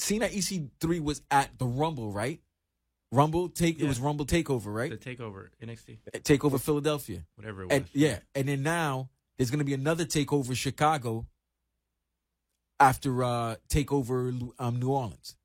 Cena EC3 was at the Rumble, right? It was Rumble Takeover, right? The Takeover NXT. Takeover Philadelphia. Whatever it was. And then now there's going to be another Takeover Chicago after Takeover New Orleans.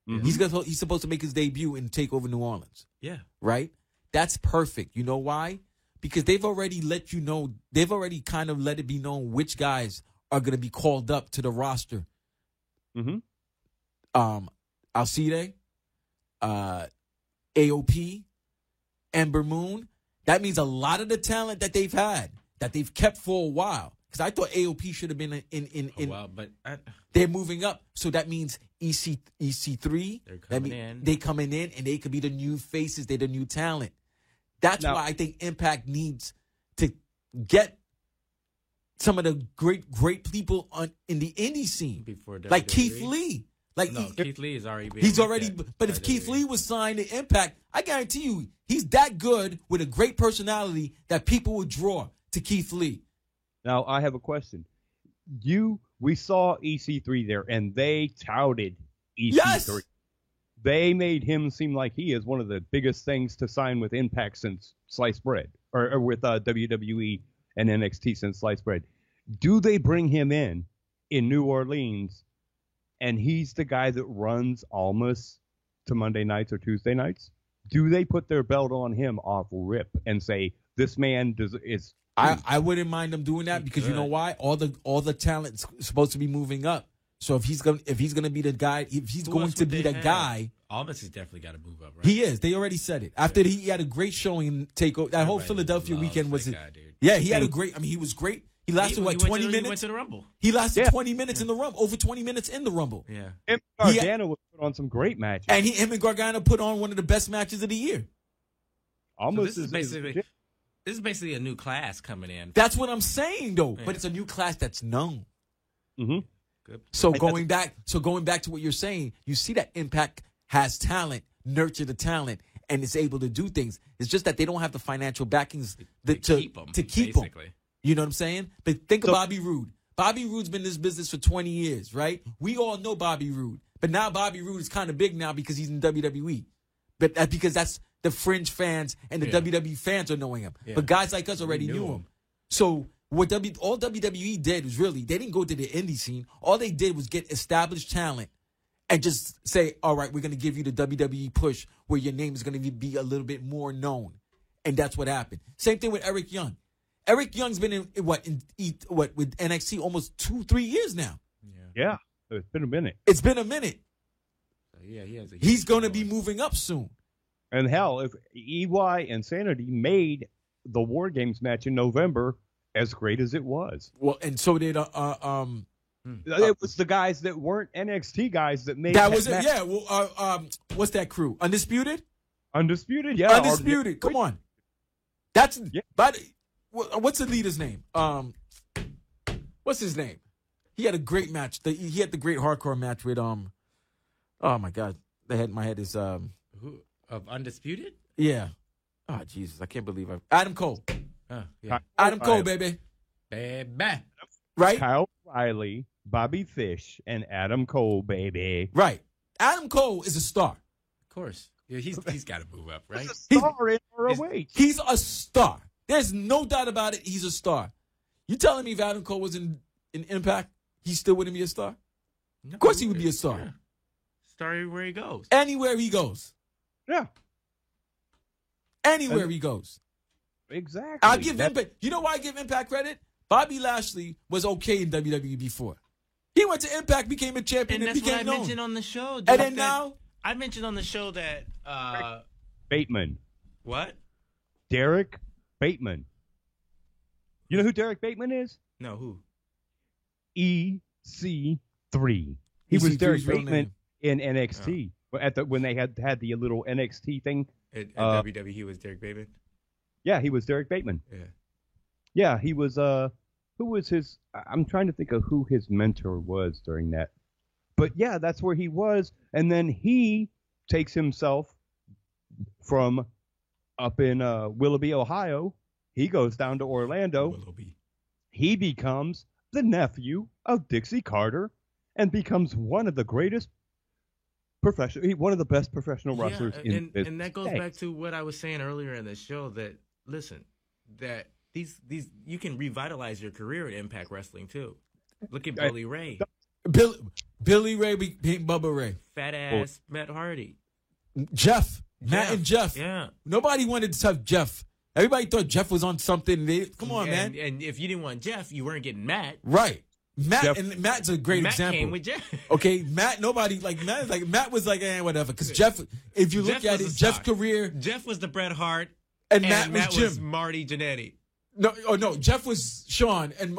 Mm-hmm. He's supposed to make his debut in Takeover New Orleans. Yeah. Right? That's perfect. You know why? Because they've already let you know, they've already kind of let it be known which guys are going to be called up to the roster. Mm-hmm. Alcide, AOP, Ember Moon. That means a lot of the talent that they've had, that they've kept for a while. Because I thought AOP should have been in a while, but they're moving up. So that means EC3. They're coming in. They coming in, and they could be the new faces. They're the new talent. That's why I think Impact needs to get some of the great people in the indie scene, before WWE. Like Keith Lee. Keith Lee is already. He's already. But if Keith Lee was signed to Impact, I guarantee you, he's that good with a great personality that people would draw to Keith Lee. Now I have a question. We saw EC3 there, and they touted EC3. Yes! They made him seem like he is one of the biggest things to sign with Impact since sliced bread, or with WWE and NXT since sliced bread. Do they bring him in New Orleans, and he's the guy that runs Almas to Monday nights or Tuesday nights? Do they put their belt on him off rip and say, this man is... I wouldn't mind them doing that because you know why? All the talent's supposed to be moving up. So if he's gonna be the guy, if he's going to be the guy, Almas has definitely got to move up, right? He is. They already said it. After he had a great showing in Takeover, that whole Philadelphia weekend was it. Yeah, he had a great. I mean, he was great. He lasted 20 minutes. He went to the Rumble. He lasted 20 minutes in the Rumble. Over 20 minutes in the Rumble. Yeah. Him and Gargano would put on some great matches. And him and Gargano put on one of the best matches of the year. Almost so this is basically a new class coming in. That's what I'm saying, though. Yeah. But it's a new class that's known. Mm-hmm. Good. So going back to what you're saying, you see that Impact has talent, nurture the talent, and is able to do things. It's just that they don't have the financial backings to keep them. You know what I'm saying? But think of Bobby Roode. Bobby Roode's been in this business for 20 years, right? We all know Bobby Roode. But now Bobby Roode is kind of big now because he's in WWE. But that's because that's the fringe fans and the WWE fans are knowing him. Yeah. But guys like us already knew him. So what all WWE did was really, they didn't go to the indie scene. All they did was get established talent and just say, all right, we're going to give you the WWE push where your name is going to be a little bit more known. And that's what happened. Same thing with Eric Young. Eric Young's been with NXT almost 2-3 years now. Yeah. It's been a minute. It's been a minute. So he's going to be moving up soon. And hell, if EY and Sanity made the War Games match in November as great as it was. Well, and so did it was the guys that weren't NXT guys that made that was it. Yeah. Well, what's that crew? Undisputed. Yeah. Undisputed. Come on. That's But what's the leader's name? What's his name? He had a great match. He had the great hardcore match with oh my God, my head is Who of Undisputed? Yeah. Oh Jesus, I can't believe Adam Cole. Yeah. Adam Cole, baby. Baby. Right? Kyle O'Reilly, Bobby Fish, and Adam Cole, baby. Right. Adam Cole is a star. Of course. Yeah, he's got to move up, right? He's a star in ROH. He's a star. There's no doubt about it. He's a star. You telling me if Adam Cole was in Impact, he still wouldn't be a star? No, of course he would be a star. Yeah. Star everywhere he goes. Anywhere he goes. Yeah. Anywhere he goes. Exactly. I'll give Impact. You know why I give Impact credit? Bobby Lashley was okay in WWE before. He went to Impact, became a champion, and became known. And that's what I mentioned on the show. And then now? I mentioned on the show that... Bateman. What? Derek Bateman. You know who Derek Bateman is? No, who? EC3. He was Derek Bateman in NXT. When they had the little NXT thing. At WWE, he was Derek Bateman? Yeah, he was Derek Bateman. Yeah. Yeah, he was, who was his, I'm trying to think of who his mentor was during that. But yeah, that's where he was. And then he takes himself from up in Willoughby, Ohio. He goes down to Orlando. Willoughby. He becomes the nephew of Dixie Carter and becomes one of the greatest one of the best professional wrestlers and that goes back to what I was saying earlier in the show. That listen, that these you can revitalize your career in Impact Wrestling too. Look at Billy Ray. Billy Ray became Bubba Ray. Fat ass Matt Hardy. Matt and Jeff. Yeah. Nobody wanted to touch Jeff. Everybody thought Jeff was on something. Come on, man. And if you didn't want Jeff, you weren't getting Matt. Right. Matt's a great example. Matt came with Jeff. Okay, Matt was like, whatever. Because Jeff, if you look at it, Jeff's career. Jeff was the Bret Hart. And Matt was Jim. Was Marty Jannetty. No, Jeff was Sean and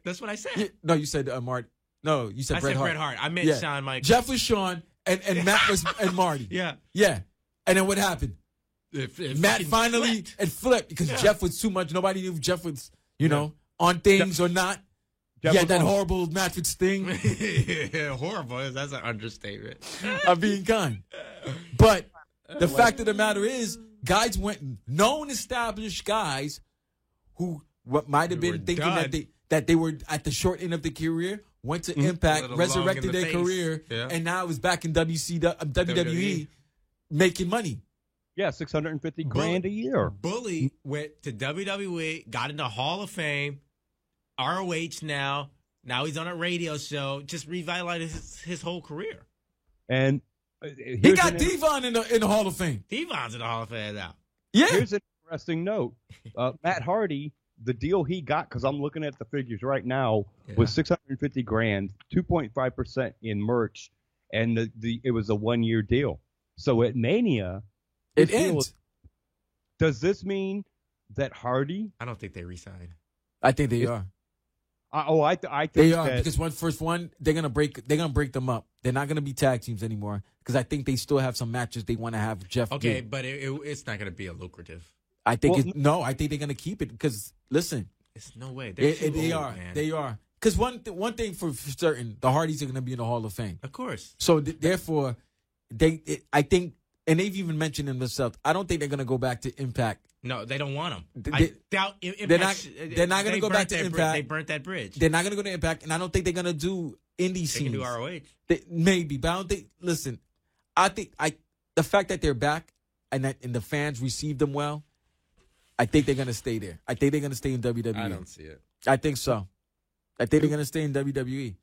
that's what I said. No, you said Marty. No, you said Bret Hart. Bret Hart. I meant Shawn Michaels. Jeff was Sean and Matt was and Marty. Yeah. And then what happened? Matt finally flipped because Jeff was too much. Nobody knew if Jeff was, on things or not. Jeff had that horrible match with Sting. Horrible. That's an understatement. I'm being kind. But the fact of the matter is, guys known established guys who might have been thinking that they were at the short end of the career, went to Impact, resurrected their career, and now is back in WWE making money. Yeah, $650,000 a year. Bully went to WWE, got into Hall of Fame, ROH now. Now he's on a radio show. Just revitalized his whole career. And he got Devon in the Hall of Fame. Devon's in the Hall of Fame now. Yeah. Here's an interesting note. Matt Hardy, the deal he got, because I'm looking at the figures right now, was $650,000, 2.5% in merch, and it was a 1-year deal. So at Mania, it ends. Does this mean that Hardy? I don't think they re-signed. I think they are. I think they are because they're gonna break them up. They're not gonna be tag teams anymore because I think they still have some matches they want to have Jeff. Okay, but it's not gonna be a lucrative. I think I think they're gonna keep it because listen, it's no way they are because one thing for certain, the Hardys are gonna be in the Hall of Fame, of course. So therefore, I think. And they've even mentioned in themselves, I don't think they're going to go back to Impact. No, they don't want them. I doubt Impact. They're not going to go back to Impact. They burnt that bridge. They're not going to go to Impact, and I don't think they're going to do indie scenes. They can do ROH. Maybe, but I don't think. Listen, I think the fact that they're back and the fans receive them well, I think they're going to stay there. I think they're going to stay in WWE. I don't see it. I think so. I think they're going to stay in WWE.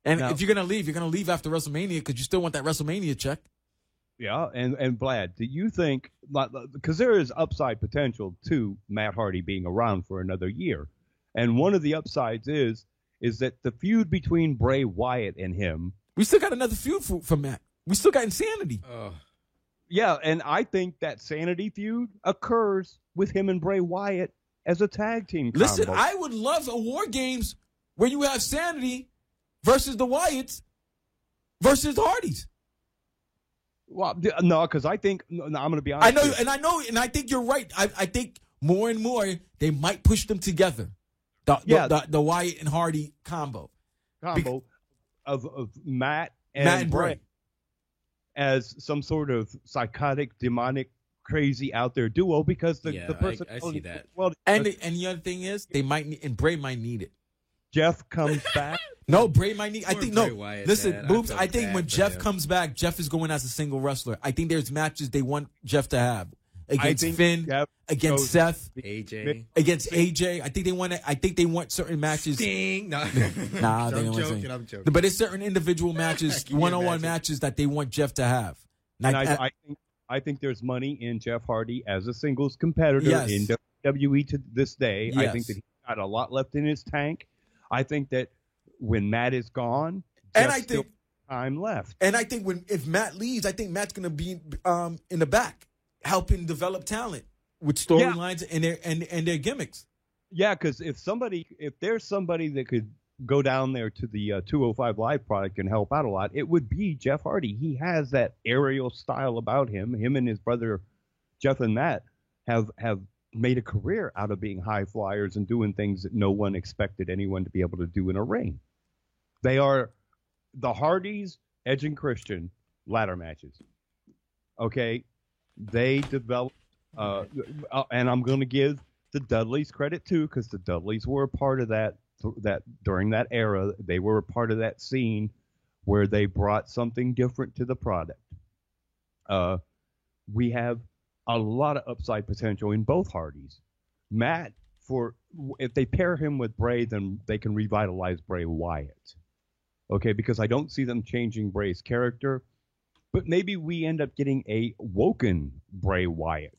And if you're going to leave, you're going to leave after WrestleMania because you still want that WrestleMania check. Yeah, and Vlad, do you think, because there is upside potential to Matt Hardy being around for another year, and one of the upsides is that the feud between Bray Wyatt and him. We still got another feud for Matt. We still got Insanity. Yeah, and I think that Sanity feud occurs with him and Bray Wyatt as a tag team combo. Listen, I would love a War Games where you have Sanity versus the Wyatts versus the Hardys. Well, no, because I think I'm going to be honest. I know, and I think you're right. I think more and more they might push them together. The Wyatt and Hardy combo of Matt and Bray as some sort of psychotic, demonic, crazy out there duo because the person. I see that. Well, and the other thing is they might need, and Bray might need it. Jeff comes back. No, Bray might need. I think no. Wyatt, listen, Boobs. I think when Jeff comes back, Jeff is going as a single wrestler. I think there's matches they want Jeff to have against Finn, against Seth, AJ, against AJ. I think they want certain matches. Sting. No. Nah, I'm joking. But it's certain individual matches, one-on-one matches that they want Jeff to have. And I think there's money in Jeff Hardy as a singles competitor in WWE to this day. Yes. I think that he's got a lot left in his tank. I think that when Matt is gone, and I think time left. And I think if Matt leaves, I think Matt's going to be in the back helping develop talent with storylines and their gimmicks. Yeah, because if there's somebody that could go down there to the 205 Live product and help out a lot, it would be Jeff Hardy. He has that aerial style about him. Him and his brother Jeff and Matt have made a career out of being high flyers and doing things that no one expected anyone to be able to do in a ring. They are the Hardys, Edge and Christian ladder matches. Okay, they developed, and I'm going to give the Dudleys credit too, because the Dudleys were a part of that during that era. They were a part of that scene where they brought something different to the product. We have a lot of upside potential in both Hardys. Matt, if they pair him with Bray, then they can revitalize Bray Wyatt. Okay, because I don't see them changing Bray's character, but maybe we end up getting a woken Bray Wyatt.